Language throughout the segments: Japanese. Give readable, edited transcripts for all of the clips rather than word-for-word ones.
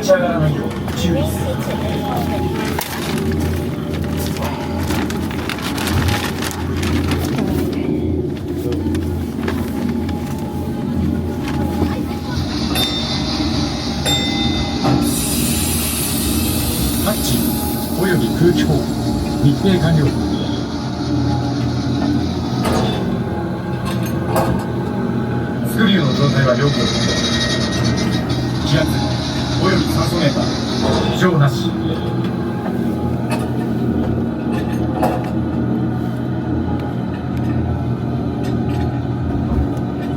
立ち上がらないよう注意する。ハッチおよび空気砲密閉完了。スクリューの状態は良好。気圧および酸素メーター異常なし。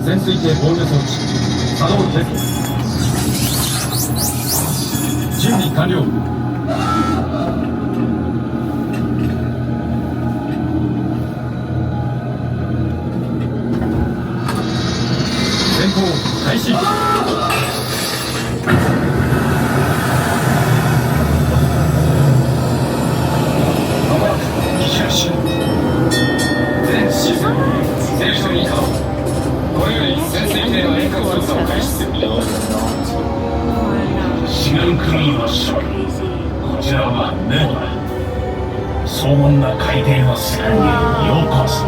潜水艇防御装置作動テスト。準備完了。潜航開始。全システム正常に可能。これより潜水艇の遠隔操作を開始する。シグンクルーの諸君、こちらはネドラ。荘厳な海底の世界にようこそ。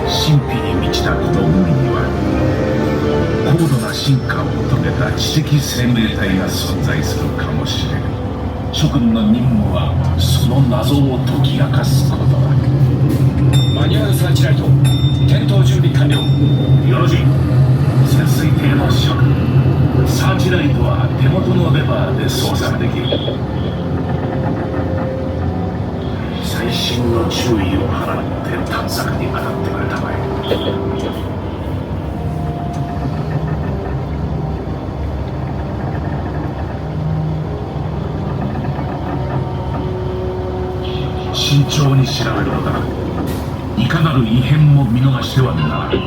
神秘に満ちたこの海には高度な進化を遂げた知的生命体が存在するかもしれない。諸君の任務はその謎を解き明かすことだ。マニュアルサーチライト点灯準備完了。よろしい。潜水艇の諸君、サーチライトは手元のレバーで操作できる。細心の注意を払って探索に当たってくれたまえ。慎重に調べるのだ。いかなる異変も見逃してはならない。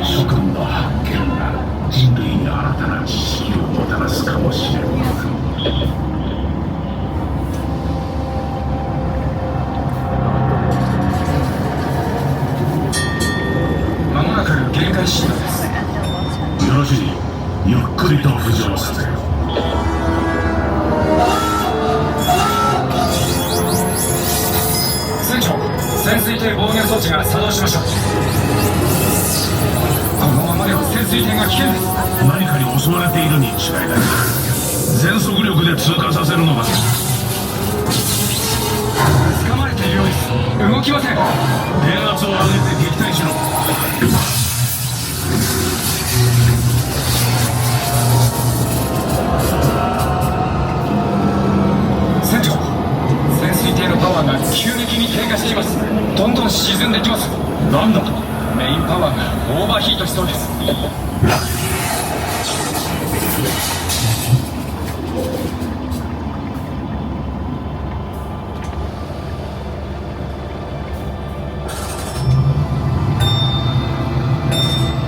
諸君の発見が人類に新たな知識をもたらすかもしれない。まもなく限界進路です。よろしい。ゆっくりと浮上させよう。船長、潜水艇防御装置が作動しました。このままでは潜水艇が危険です。何かに襲われているに違いない。全速力で通過させるのだ。掴まれているようです。動きません。電圧を上げて撃退しろ。船長、潜水艇のパワーが急激に低下しています。どんどん沈んできます。なんだと。メインパワーがオーバーヒートしそうです。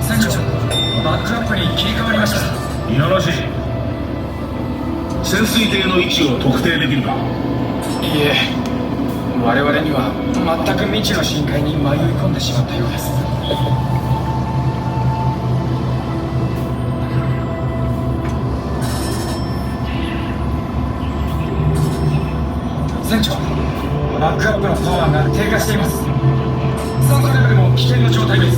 船長、バックアップに切り替わりました。よろしい。潜水艇の位置を特定できるか。いいえ、我々には全く未知の深海に迷い込んでしまったようです。船長、バックアップのパワーが低下しています。酸素レベルも危険な状態です。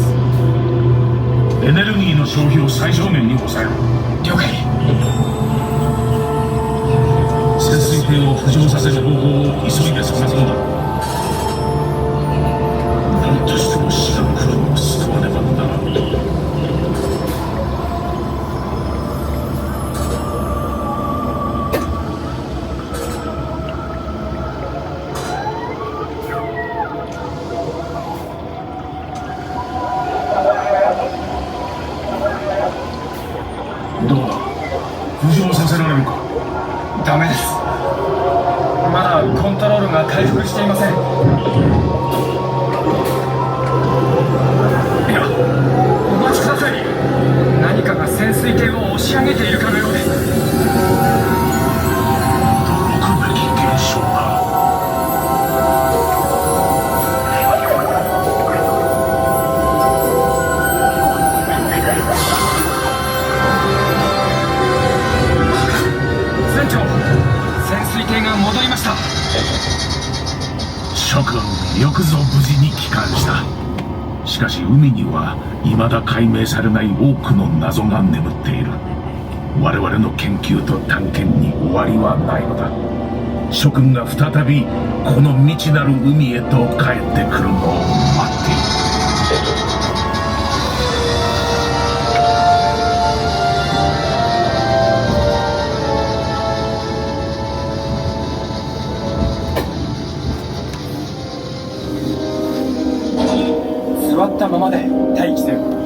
エネルギーの消費を最小限に抑えろ。了解。潜水艇を浮上させる方法を急いで探すのだ。何としてもシガンクルーを救わねばならん。どうだ、浮上させられるか。ダメです。まだコントロールが回復していません。無事に帰還した。しかし海には未だ解明されない多くの謎が眠っている。我々の研究と探検に終わりはないのだ。諸君が再びこの未知なる海へと帰ってくるのを待っている。座ったままで待機せよ。